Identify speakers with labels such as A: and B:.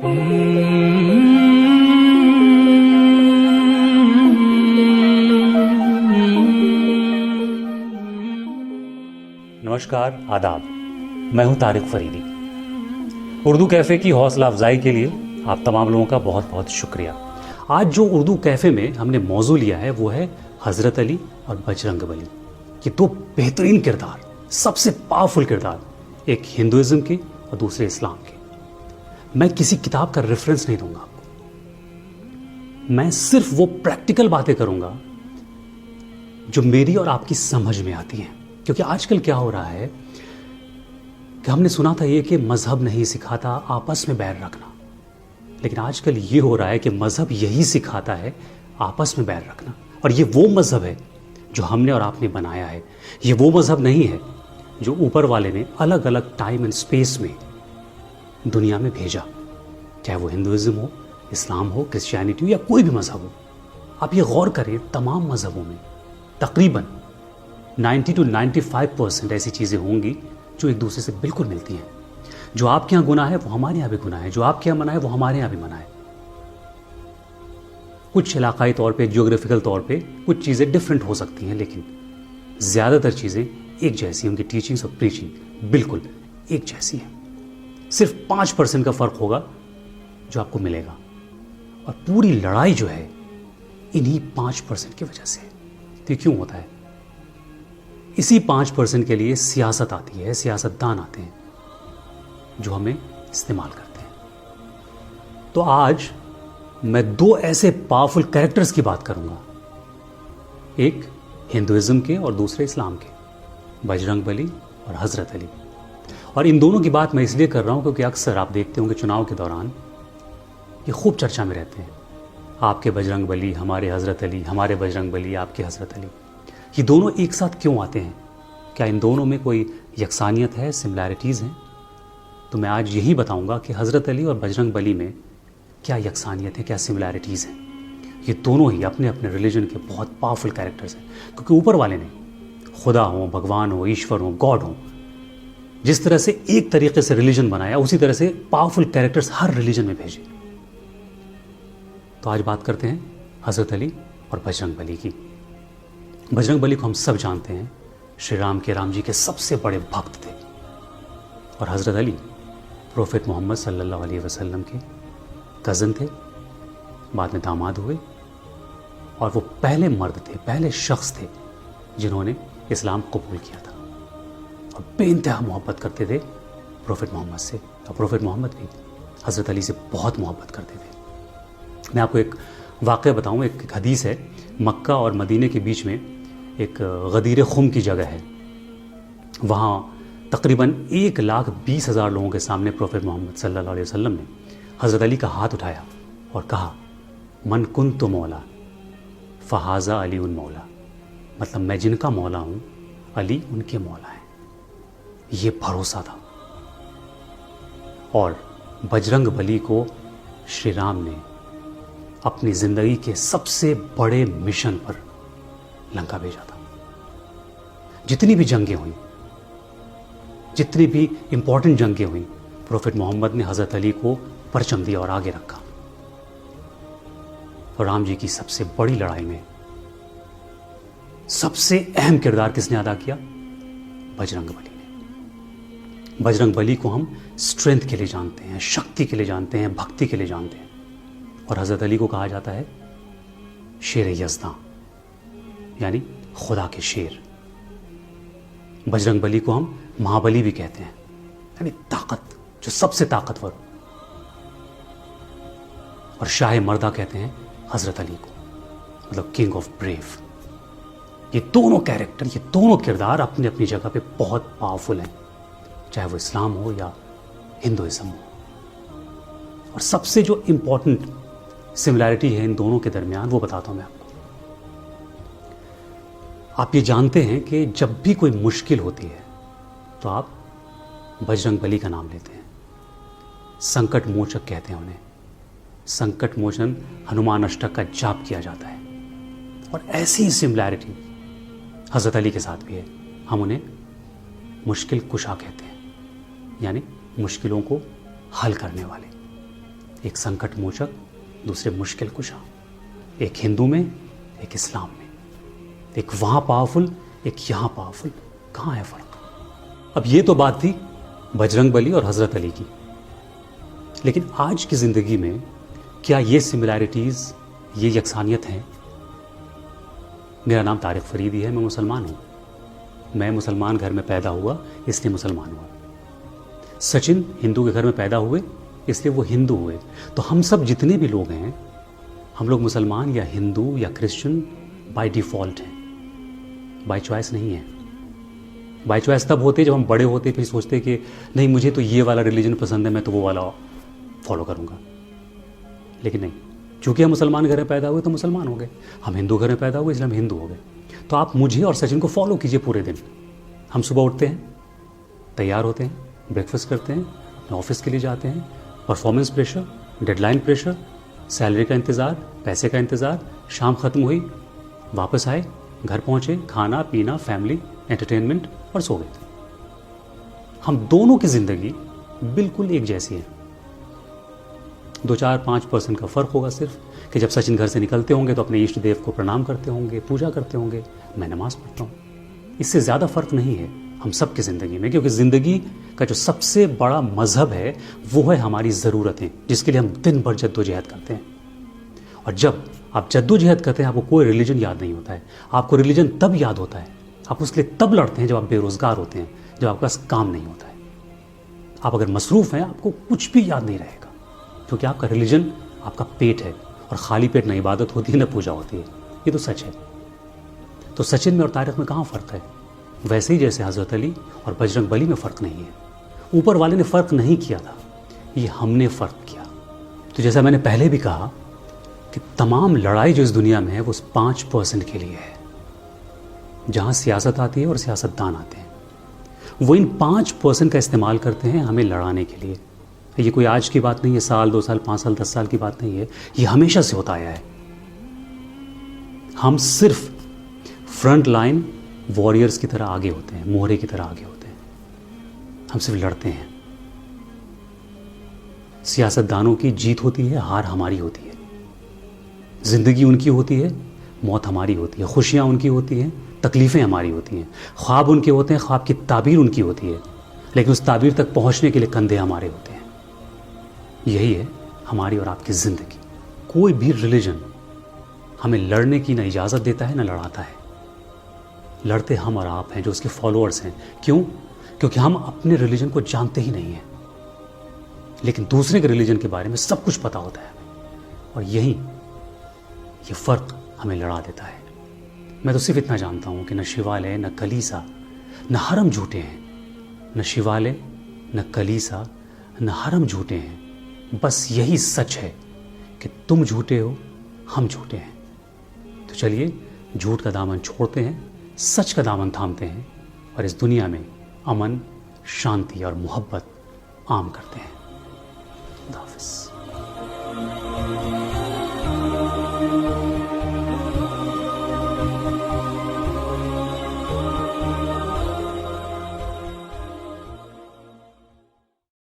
A: नमस्कार, आदाब। मैं हूं तारिक फरीदी। उर्दू कैफ़े की हौसला अफजाई के लिए आप तमाम लोगों का बहुत बहुत शुक्रिया। आज जो उर्दू कैफ़े में हमने मौजू लिया है वो है हज़रत अली और बजरंग बली। ये दो बेहतरीन किरदार, सबसे पावरफुल किरदार, एक हिंदुइज्म के और दूसरे इस्लाम के। मैं किसी किताब का रेफरेंस नहीं दूंगा आपको, मैं सिर्फ वो प्रैक्टिकल बातें करूंगा जो मेरी और आपकी समझ में आती हैं। क्योंकि आजकल क्या हो रहा है कि हमने सुना था ये कि मजहब नहीं सिखाता आपस में बैर रखना, लेकिन आजकल ये हो रहा है कि मजहब यही सिखाता है आपस में बैर रखना। और ये वो मजहब है जो हमने और आपने बनाया है। ये वो मजहब नहीं है जो ऊपर वाले ने अलग अलग टाइम एंड स्पेस में दुनिया में भेजा, चाहे वो हिंदुइज्म हो, इस्लाम हो, क्रिश्चियनिटी हो या कोई भी मजहब हो। आप ये गौर करें, तमाम मजहबों में तकरीबन 90 to 95% ऐसी चीज़ें होंगी जो एक दूसरे से बिल्कुल मिलती हैं। जो आपके यहाँ गुनाह है वो हमारे यहाँ भी गुनाह है, जो आपके यहाँ मना है वो हमारे यहाँ भी मना है। कुछ इलाकाई तौर पे, जियोग्राफिकल तौर पे कुछ चीज़ें डिफरेंट हो सकती हैं, लेकिन ज़्यादातर चीज़ें एक जैसी, उनकी टीचिंग्स और प्रीचिंग बिल्कुल एक जैसी है। सिर्फ 5% का फ़र्क होगा जो आपको मिलेगा, और पूरी लड़ाई जो है इन्हीं 5% की वजह से। तो क्यों होता है? इसी 5% के लिए सियासत आती है, सियासतदान आते हैं जो हमें इस्तेमाल करते हैं। तो आज मैं दो ऐसे पावरफुल कैरेक्टर्स की बात करूंगा, एक हिंदुइज्म के और दूसरे इस्लाम के, बजरंग बली और हज़रत अली। और इन दोनों की बात मैं इसलिए कर रहा हूं क्योंकि अक्सर आप देखते होंगे चुनाव के दौरान ये खूब चर्चा में रहते हैं, आपके बजरंग बली, हमारे हज़रत अली, हमारे बजरंग बली, आपके हज़रत अली। ये दोनों एक साथ क्यों आते हैं? क्या इन दोनों में कोई यकसानियत है, सिमिलैरिटीज़ हैं? तो मैं आज यही बताऊंगा कि हज़रत अली और बजरंग बली में क्या यकसानियत है, क्या सिमिलैरिटीज़ हैं। ये दोनों ही अपने अपने रिलीजन के बहुत पावरफुल कैरेक्टर्स हैं, क्योंकि ऊपर वाले ने खुदा हो, भगवान हो, ईश्वर हो, गॉड हो, जिस तरह से एक तरीके से रिलीजन बनाया, उसी तरह से पावरफुल कैरेक्टर्स हर रिलीजन में भेजे। तो आज बात करते हैं हज़रत अली और बजरंग बली की। बजरंग बली को हम सब जानते हैं, श्री राम के, राम जी के सबसे बड़े भक्त थे। और हज़रत अली प्रोफेट मोहम्मद सल्लल्लाहु अलैहि वसल्लम के कज़न थे, बाद में दामाद हुए, और वो पहले मर्द थे, पहले शख्स थे जिन्होंने इस्लाम कबूल किया था, और बेइंतहा मोहब्बत करते थे प्रोफेट मोहम्मद से। और प्रोफेट मोहम्मद भी हज़रत अली से बहुत मोहब्बत करते थे। मैं आपको एक वाक़या बताऊँ, एक हदीस है। मक्का और मदीने के बीच में एक गदीर खुम की जगह है, वहाँ तकरीबन 1,20,000 लोगों के सामने प्रोफेट मोहम्मद सल्लल्लाहु अलैहि वसल्लम ने हज़रत अली का हाथ उठाया और कहा, मन कुन्तु मौला फ़हाज़ा अली उन मौला। मतलब मैं जिनका मौला हूँ, अली उनके मौला हैं। ये भरोसा था। और बजरंग बली को श्री राम ने अपनी ज़िंदगी के सबसे बड़े मिशन पर लंका भेजा था। जितनी भी जंगें हुई, जितनी भी इंपॉर्टेंट जंगें हुई, प्रोफेट मोहम्मद ने हज़रत अली को परचम दिया और आगे रखा। और राम जी की सबसे बड़ी लड़ाई में सबसे अहम किरदार किसने अदा किया? बजरंग बली ने। बजरंग बली को हम स्ट्रेंथ के लिए जानते हैं, शक्ति के लिए जानते हैं, भक्ति के लिए जानते हैं। और हज़रत अली को कहा जाता है शेर यज़दां, यानी खुदा के शेर। बजरंग बली को हम महाबली भी कहते हैं, यानी ताकत, जो सबसे ताकतवर। और शाह मर्दा कहते हैं हज़रत अली को, मतलब किंग ऑफ ब्रेव। ये दोनों कैरेक्टर, ये दोनों किरदार अपनी अपनी जगह पे बहुत पावरफुल हैं, चाहे वो इस्लाम हो या हिंदुइज्म हो। और सबसे जो इंपॉर्टेंट सिमिलैरिटी है इन दोनों के दरमियान, वो बताता हूं मैं आपको। आप ये जानते हैं कि जब भी कोई मुश्किल होती है तो आप बजरंग बली का नाम लेते हैं। संकट मोचक कहते हैं उन्हें। संकट मोचन हनुमान अष्टक का जाप किया जाता है। और ऐसी ही सिमिलैरिटी हज़रत अली के साथ भी है। हम उन्हें मुश्किल कुशा कहते हैं, यानी मुश्किलों को हल करने वाले। एक संकट मोचक, दूसरे मुश्किल कुशा, एक हिंदू में, एक इस्लाम में, एक वहाँ पावरफुल, एक यहाँ पावरफुल। कहाँ है फ़र्क? अब ये तो बात थी बजरंग बली और हज़रत अली की, लेकिन आज की ज़िंदगी में क्या ये सिमिलैरिटीज़, ये यकसानियत हैं? मेरा नाम तारिक फरीदी है, मैं मुसलमान हूँ। मैं मुसलमान घर में पैदा हुआ इसलिए मुसलमान हुआ। सचिन हिंदू के घर में पैदा हुए इसलिए वो हिंदू हुए। तो हम सब जितने भी लोग हैं, हम लोग मुसलमान या हिंदू या क्रिश्चियन बाय डिफ़ॉल्ट हैं, बाय चॉइस नहीं है। बाय चॉइस तब होते जब हम बड़े होते फिर सोचते कि नहीं मुझे तो ये वाला रिलीजन पसंद है, मैं तो वो वाला फॉलो करूँगा। लेकिन नहीं, चूंकि हम मुसलमान घर में पैदा हुए तो मुसलमान हो गए, हम हिंदू घर में पैदा हुए इसलिए हम हिंदू हो गए। तो आप मुझे और सचिन को फॉलो कीजिए पूरे दिन। हम सुबह उठते हैं, तैयार होते हैं, ब्रेकफास्ट करते हैं, अपने ऑफिस के लिए जाते हैं, performance pressure, deadline pressure, salary का इंतज़ार, पैसे का इंतज़ार, शाम ख़त्म हुई, वापस आए, घर पहुँचे, खाना पीना, फैमिली, एंटरटेनमेंट और सो गए। हम दोनों की ज़िंदगी बिल्कुल एक जैसी है। 2-4-5% का फ़र्क होगा सिर्फ कि जब सचिन घर से निकलते होंगे तो अपने इष्ट देव को प्रणाम करते होंगे, पूजा करते होंगे, मैं नमाज़ पढ़ता हूँ। इससे ज़्यादा फ़र्क नहीं है हम सब की ज़िंदगी में, क्योंकि ज़िंदगी का जो सबसे बड़ा मज़हब है वो है हमारी ज़रूरतें, जिसके लिए हम दिन भर जद्दोजहद करते हैं। और जब आप जद्दोजहद करते हैं आपको कोई रिलीजन याद नहीं होता है। आपको रिलीजन तब याद होता है, आप उसके लिए तब लड़ते हैं जब आप बेरोज़गार होते हैं, जब आपके पास काम नहीं होता है। आप अगर मसरूफ़ हैं आपको कुछ भी याद नहीं रहेगा, क्योंकि आपका रिलीजन आपका पेट है, और खाली पेट न इबादत होती है न पूजा होती है। ये तो सच है। तो सचिन में और तारिक में कहाँ फ़र्क है? वैसे ही जैसे हज़रत अली और बजरंग बली में फ़र्क नहीं है। ऊपर वाले ने फ़र्क नहीं किया था, ये हमने फ़र्क किया। तो जैसा मैंने पहले भी कहा कि तमाम लड़ाई जो इस दुनिया में है वो 5% के लिए है। जहाँ सियासत आती है और सियासतदान आते हैं, वो इन 5% का इस्तेमाल करते हैं हमें लड़ाने के लिए। ये कोई आज की बात नहीं है, साल 2 साल 5 साल 10 साल की बात नहीं है, ये हमेशा से होता आया है। हम सिर्फ फ्रंट लाइन वॉरियर्स की तरह आगे होते हैं, मोहरे की तरह आगे होते हैं। हम सिर्फ लड़ते हैं। सियासतदानों की जीत होती है, हार हमारी होती है। जिंदगी उनकी होती है, मौत हमारी होती है। खुशियां उनकी होती हैं, तकलीफ़ें हमारी होती हैं। ख्वाब उनके होते हैं, ख्वाब की ताबीर उनकी होती है, लेकिन उस ताबीर तक पहुंचने के लिए कंधे हमारे होते हैं। यही है हमारी और आपकी ज़िंदगी। कोई भी रिलीजन हमें लड़ने की ना इजाज़त देता है ना लड़ाता है। लड़ते हम और आप हैं जो उसके फॉलोअर्स हैं। क्यों? क्योंकि हम अपने रिलीजन को जानते ही नहीं हैं, लेकिन दूसरे के रिलीजन के बारे में सब कुछ पता होता है हमें, और यही ये फ़र्क हमें लड़ा देता है। मैं तो सिर्फ इतना जानता हूँ कि न शिवालय न कलीसा न हरम झूठे हैं, न शिवालय न कलीसा न हरम झूठे हैं। बस यही सच है कि तुम झूठे हो, हम झूठे हैं। तो चलिए झूठ का दामन छोड़ते हैं, सच का दामन थामते हैं, और इस दुनिया में अमन, शांति और मोहब्बत आम करते हैं। खुदा हाफ़िज़।